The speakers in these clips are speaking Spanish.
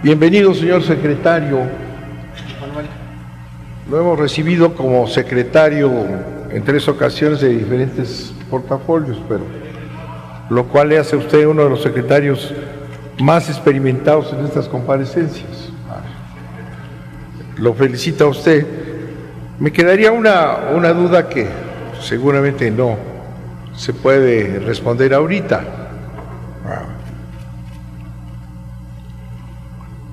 Bienvenido, señor secretario. Lo hemos recibido como secretario en 3 ocasiones de diferentes portafolios, pero lo cual le hace a usted uno de los secretarios más experimentados en estas comparecencias. Lo felicita a usted. Me quedaría una duda que seguramente no se puede responder ahorita.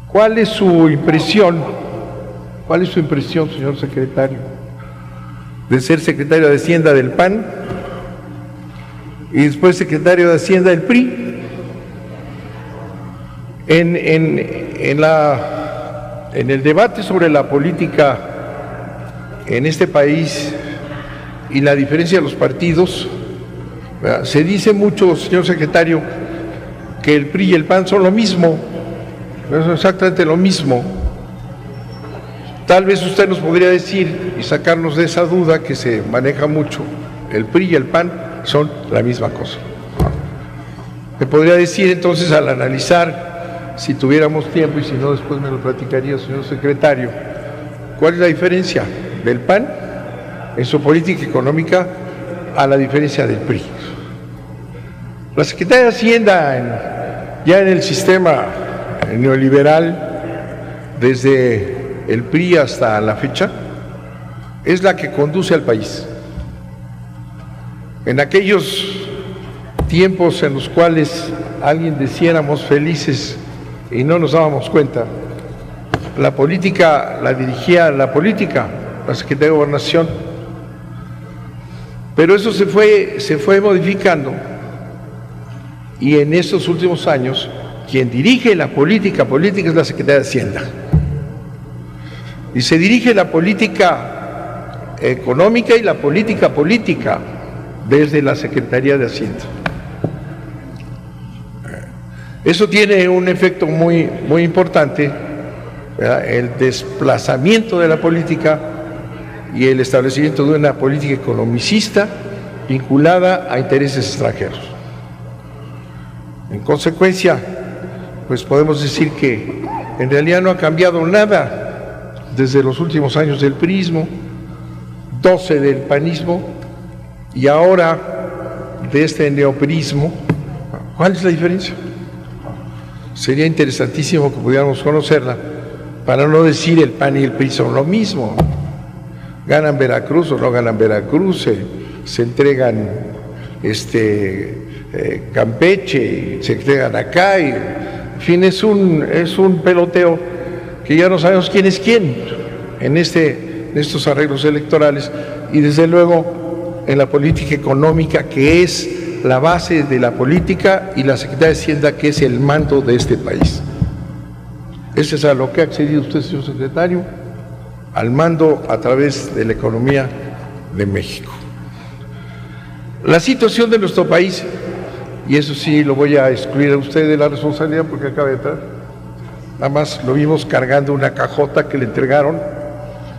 ¿Cuál es su impresión? ¿Cuál es su impresión, señor secretario, de ser secretario de Hacienda del PAN y después secretario de Hacienda del PRI? En el debate sobre la política en este país y la diferencia de los partidos, se dice mucho, señor secretario, que el PRI y el PAN son lo mismo, es exactamente lo mismo. Tal vez usted nos podría decir y sacarnos de esa duda que se maneja mucho, el PRI y el PAN son la misma cosa. Me podría decir entonces, al analizar, si tuviéramos tiempo y si no después me lo platicaría, señor secretario, ¿cuál es la diferencia del PAN en su política económica a la diferencia del PRI? La Secretaría de Hacienda, ya en el sistema neoliberal, desde el PRI hasta la fecha, es la que conduce al país. En aquellos tiempos en los cuales alguien decía éramos felices y no nos dábamos cuenta, la política la dirigía la Secretaría de Gobernación, pero eso se fue modificando, y en estos últimos años quien dirige la política es la Secretaría de Hacienda, y se dirige la política económica y la política desde la Secretaría de Hacienda. Eso tiene un efecto muy importante, ¿verdad? El desplazamiento de la política y el establecimiento de una política economicista vinculada a intereses extranjeros. En consecuencia, pues podemos decir que en realidad no ha cambiado nada desde los últimos años del priismo, 12 del panismo y ahora de este neopriismo. ¿Cuál es la diferencia? Sería interesantísimo que pudiéramos conocerla, para no decir el PAN y el PRI son lo mismo. Ganan Veracruz o no ganan Veracruz, se entregan Campeche, se entregan acá, y en fin, es un peloteo que ya no sabemos quién es quién en estos arreglos electorales, y desde luego en la política económica, que es la base de la política, y la Secretaría de Hacienda, que es el mando de este país. Ese es a lo que ha accedido usted, señor secretario, al mando a través de la economía de México. La situación de nuestro país, y eso sí lo voy a excluir a usted de la responsabilidad porque acaba de entrar, nada más lo vimos cargando una cajota que le entregaron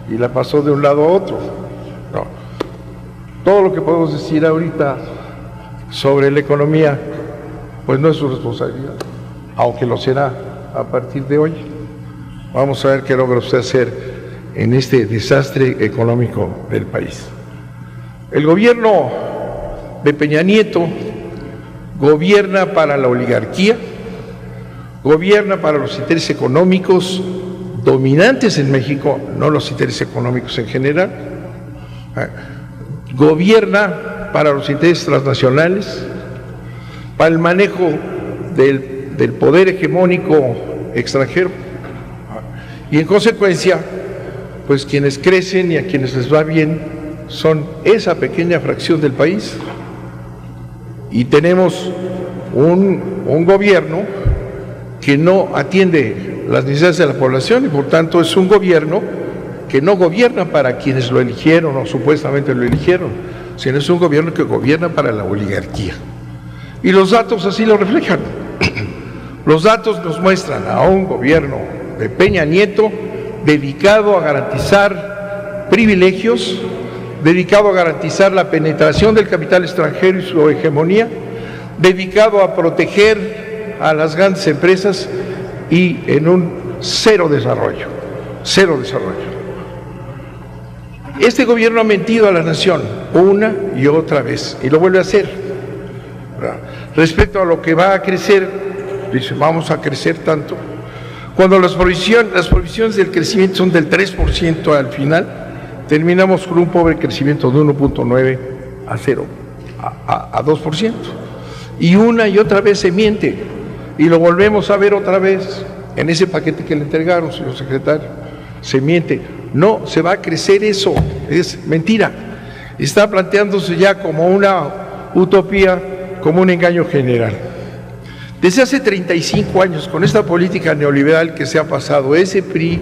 y la pasó de un lado a otro. No. Todo lo que podemos decir ahorita sobre la economía, pues no es su responsabilidad, aunque lo será a partir de hoy. Vamos a ver qué logra usted hacer en este desastre económico del país. El gobierno de Peña Nieto gobierna para la oligarquía, gobierna para los intereses económicos dominantes en México, no los intereses económicos en general, gobierna para los intereses transnacionales, para el manejo del poder hegemónico extranjero, y en consecuencia, pues quienes crecen y a quienes les va bien son esa pequeña fracción del país, y tenemos un gobierno que no atiende las necesidades de la población, y por tanto es un gobierno que no gobierna para quienes lo eligieron o supuestamente lo eligieron, sino es un gobierno que gobierna para la oligarquía. Y los datos así lo reflejan. Los datos nos muestran a un gobierno de Peña Nieto dedicado a garantizar privilegios, dedicado a garantizar la penetración del capital extranjero y su hegemonía, dedicado a proteger a las grandes empresas y en un cero desarrollo, cero desarrollo. Este gobierno ha mentido a la nación una y otra vez y lo vuelve a hacer. Respecto a lo que va a crecer, dice, vamos a crecer tanto. Cuando las provisiones del crecimiento son del 3% al final, terminamos con un pobre crecimiento de 1.9 a 0, a 2%. Y una y otra vez se miente, y lo volvemos a ver otra vez en ese paquete que le entregaron, señor secretario. Se miente, no se va a crecer eso, es mentira. Está planteándose ya como una utopía, como un engaño general. Desde hace 35 años, con esta política neoliberal que se ha pasado, ese PRI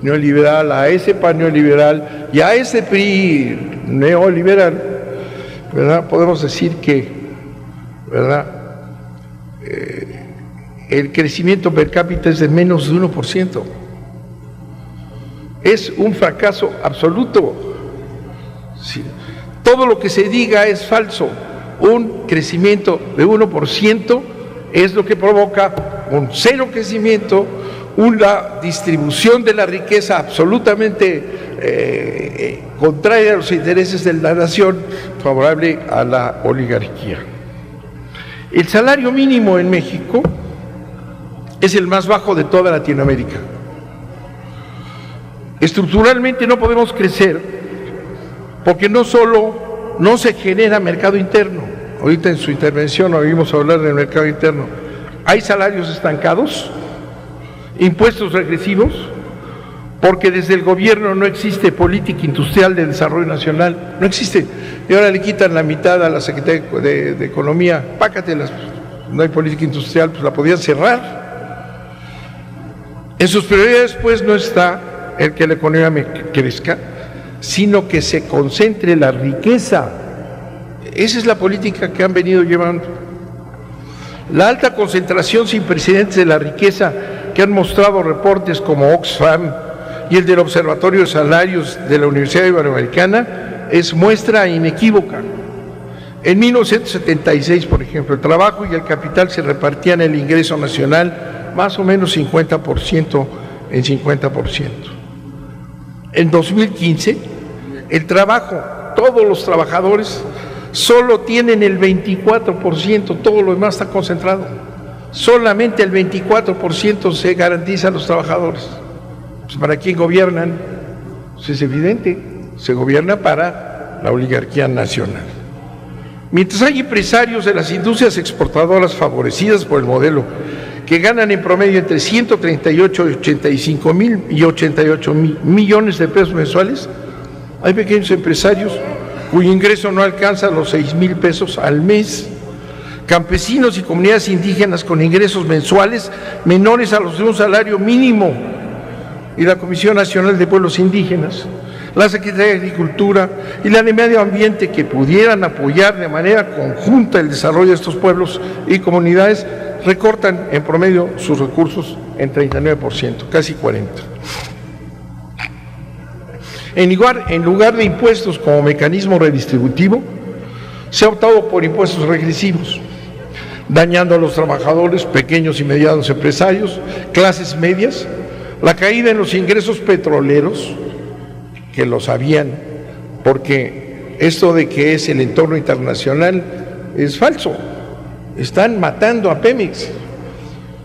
neoliberal, a ese PAN neoliberal y a ese PRI neoliberal, ¿verdad? Podemos decir que, ¿verdad? El crecimiento per cápita es de menos de 1%. Es un fracaso absoluto. Sí. Todo lo que se diga es falso. Un crecimiento de 1% es lo que provoca un cero crecimiento, una distribución de la riqueza absolutamente contraria a los intereses de la nación, favorable a la oligarquía. El salario mínimo en México es el más bajo de toda Latinoamérica. Estructuralmente no podemos crecer porque no solo no se genera mercado interno. Ahorita en su intervención oímos hablar del mercado interno. Hay salarios estancados, impuestos regresivos, porque desde el gobierno no existe política industrial de desarrollo nacional, no existe. Y ahora le quitan la mitad a la Secretaría de Economía, pácatelas, no hay política industrial, pues la podían cerrar. En sus prioridades pues no está el que la economía crezca, sino que se concentre la riqueza. Esa es la política que han venido llevando. La alta concentración sin precedentes de la riqueza que han mostrado reportes como Oxfam y el del Observatorio de Salarios de la Universidad Iberoamericana es muestra inequívoca. En 1976, por ejemplo, el trabajo y el capital se repartían el ingreso nacional más o menos 50% en 50%. En 2015, el trabajo, todos los trabajadores solo tienen el 24%, todo lo demás está concentrado. Solamente el 24% se garantiza a los trabajadores. Pues ¿para quién gobiernan? Pues es evidente, se gobierna para la oligarquía nacional. Mientras hay empresarios de las industrias exportadoras favorecidas por el modelo que ganan en promedio entre 138 y 85 mil y 88 millones de pesos mensuales, hay pequeños empresarios cuyo ingreso no alcanza los 6,000 pesos al mes, campesinos y comunidades indígenas con ingresos mensuales menores a los de un salario mínimo, y la Comisión Nacional de Pueblos Indígenas, la Secretaría de Agricultura y la de Medio Ambiente, que pudieran apoyar de manera conjunta el desarrollo de estos pueblos y comunidades, recortan en promedio sus recursos en 39%, casi 40%. En lugar de impuestos como mecanismo redistributivo, se ha optado por impuestos regresivos, dañando a los trabajadores, pequeños y medianos empresarios, clases medias, la caída en los ingresos petroleros, que lo sabían, porque esto de que es el entorno internacional es falso. Están matando a Pemex.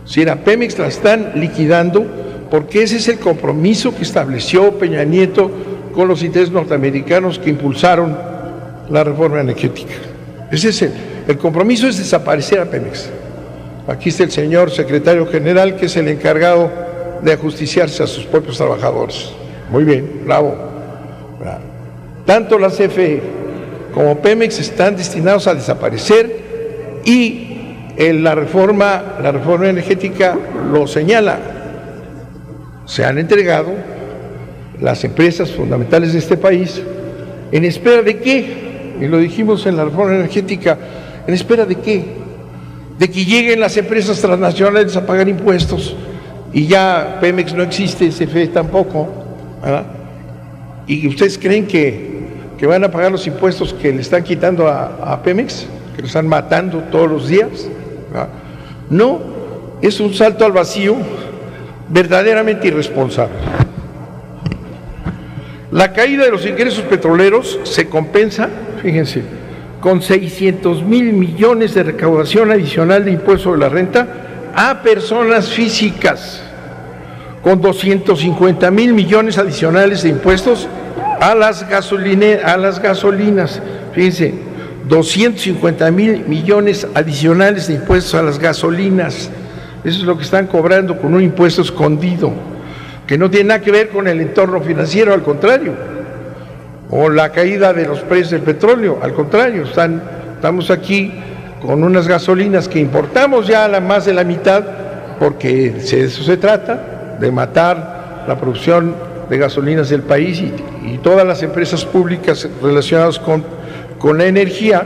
Si a Pemex la están liquidando, porque ese es el compromiso que estableció Peña Nieto con los intereses norteamericanos que impulsaron la reforma energética. Ese es el compromiso, es desaparecer a Pemex. Aquí está el señor secretario general, que es el encargado de ajusticiarse a sus propios trabajadores. Muy bien, bravo. Tanto la CFE como Pemex están destinados a desaparecer y la reforma energética lo señala. Se han entregado las empresas fundamentales de este país, ¿en espera de qué? Y lo dijimos en la reforma energética, ¿en espera de qué? De que lleguen las empresas transnacionales a pagar impuestos, y ya Pemex no existe, CFE tampoco, ¿verdad? ¿Y ustedes creen que van a pagar los impuestos que le están quitando a Pemex, que lo están matando todos los días? ¿Verdad? No, es un salto al vacío verdaderamente irresponsable. La caída de los ingresos petroleros se compensa, fíjense, con 600,000 millones de recaudación adicional de impuesto de la renta a personas físicas, con 250,000 millones adicionales de impuestos a las gasolinas, fíjense, 250,000 millones adicionales de impuestos a las gasolinas. Eso es lo que están cobrando con un impuesto escondido, que no tiene nada que ver con el entorno financiero, al contrario, o la caída de los precios del petróleo, al contrario, estamos aquí con unas gasolinas que importamos ya a más de la mitad, porque de eso se trata, de matar la producción de gasolinas del país y todas las empresas públicas relacionadas con la energía,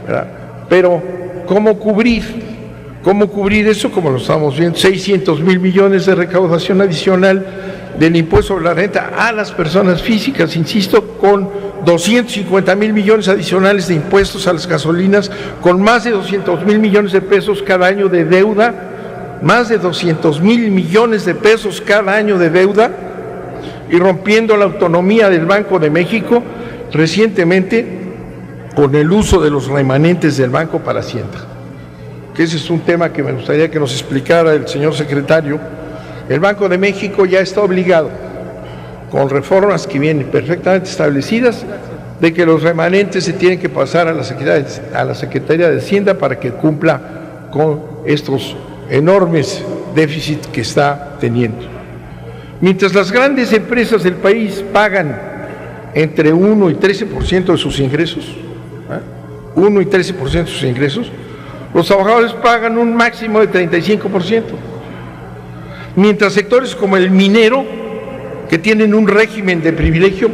¿verdad? Pero ¿cómo cubrir eso? Como lo estamos viendo, 600,000 millones de recaudación adicional del impuesto sobre la renta a las personas físicas, insisto, con 250,000 millones adicionales de impuestos a las gasolinas, con más de 200,000 millones de pesos cada año de deuda, más de 200,000 millones de pesos cada año de deuda, y rompiendo la autonomía del Banco de México recientemente con el uso de los remanentes del Banco para Hacienda. Que ese es un tema que me gustaría que nos explicara el señor secretario. El Banco de México ya está obligado, con reformas que vienen perfectamente establecidas, de que los remanentes se tienen que pasar a la Secretaría de Hacienda para que cumpla con estos enormes déficits que está teniendo. Mientras las grandes empresas del país pagan entre 1 y 13% de sus ingresos, 1 y 13% de sus ingresos, los trabajadores pagan un máximo de 35%. Mientras sectores como el minero, que tienen un régimen de privilegio,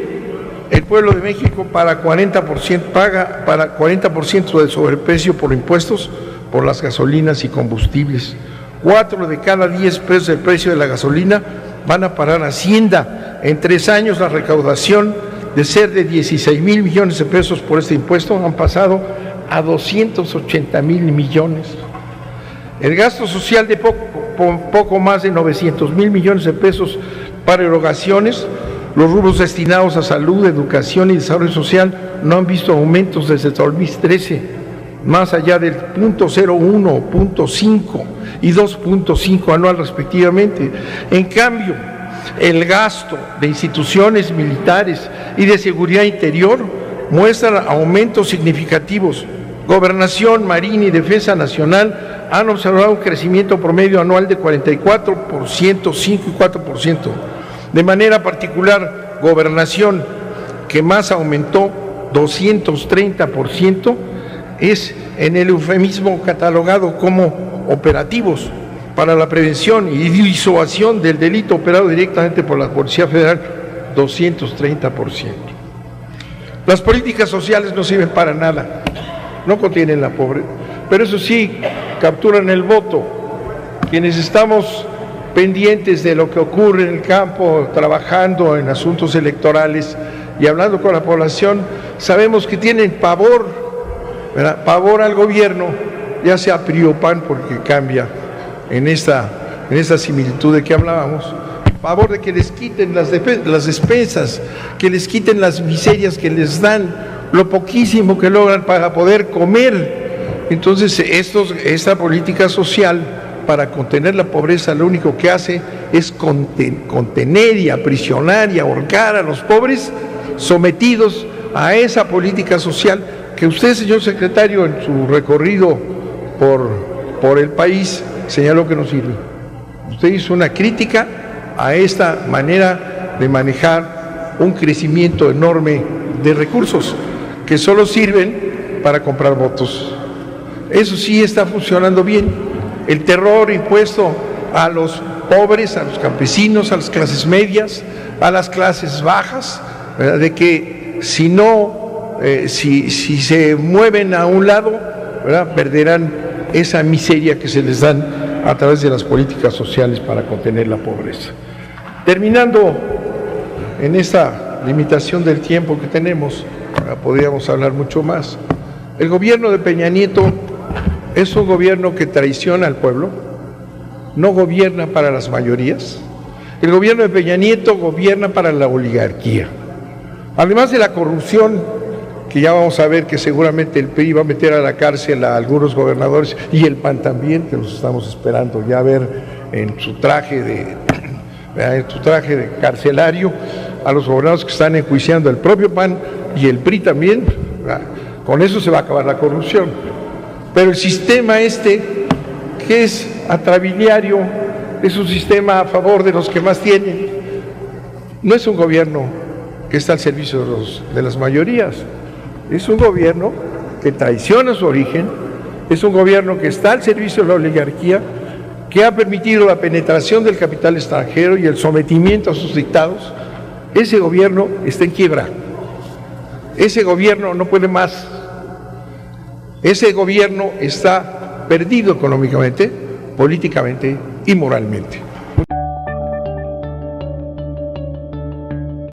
el pueblo de México paga 40% de sobreprecio por impuestos por las gasolinas y combustibles. 4 de cada 10 pesos del precio de la gasolina van a parar a Hacienda. En 3 años la recaudación, de ser de 16,000 millones de pesos por este impuesto, han pasado a 280,000 millones. El gasto social de poco más de 900,000 millones de pesos para erogaciones, los rubros destinados a salud, educación y desarrollo social no han visto aumentos desde 2013, más allá del 0.01, 0.5 y 2.5 anual respectivamente. En cambio, el gasto de instituciones militares y de seguridad interior muestran aumentos significativos. Gobernación, Marina y Defensa Nacional han observado un crecimiento promedio anual de 44%, 5 y 4%. De manera particular, Gobernación, que más aumentó 230%, es en el eufemismo catalogado como operativos para la prevención y disuasión del delito operado directamente por la Policía Federal, 230%. Las políticas sociales no sirven para nada, no contienen la pobreza, pero eso sí, capturan el voto. Quienes estamos pendientes de lo que ocurre en el campo, trabajando en asuntos electorales y hablando con la población, sabemos que tienen pavor, ¿verdad? Pavor al gobierno, ya sea PRI o PAN, porque cambia en esta similitud de que hablábamos, pavor de que les quiten las despensas, que les quiten las miserias que les dan, lo poquísimo que logran para poder comer. Entonces, esta política social para contener la pobreza lo único que hace es contener y aprisionar y ahorcar a los pobres sometidos a esa política social que usted, señor secretario, en su recorrido por el país señaló que no sirve. Usted hizo una crítica a esta manera de manejar un crecimiento enorme de recursos que solo sirven para comprar votos. Eso sí está funcionando bien. El terror impuesto a los pobres, a los campesinos, a las clases medias, a las clases bajas, ¿verdad? De que si se mueven a un lado, ¿verdad?, perderán esa miseria que se les dan a través de las políticas sociales para contener la pobreza. Terminando en esta limitación del tiempo que tenemos, podríamos hablar mucho más. El gobierno de Peña Nieto es un gobierno que traiciona al pueblo, no gobierna para las mayorías. El gobierno de Peña Nieto gobierna para la oligarquía. Además de la corrupción, que ya vamos a ver que seguramente el PRI va a meter a la cárcel a algunos gobernadores, y el PAN también, que los estamos esperando ya ver en su traje de carcelario, a los gobernadores que están enjuiciando el propio PAN y el PRI también. Con eso se va a acabar la corrupción. Pero el sistema que es atrabiliario, es un sistema a favor de los que más tienen, no es un gobierno que está al servicio de las mayorías. Es un gobierno que traiciona su origen, es un gobierno que está al servicio de la oligarquía, que ha permitido la penetración del capital extranjero y el sometimiento a sus dictados. Ese gobierno está en quiebra. Ese gobierno no puede más. Ese gobierno está perdido económicamente, políticamente y moralmente.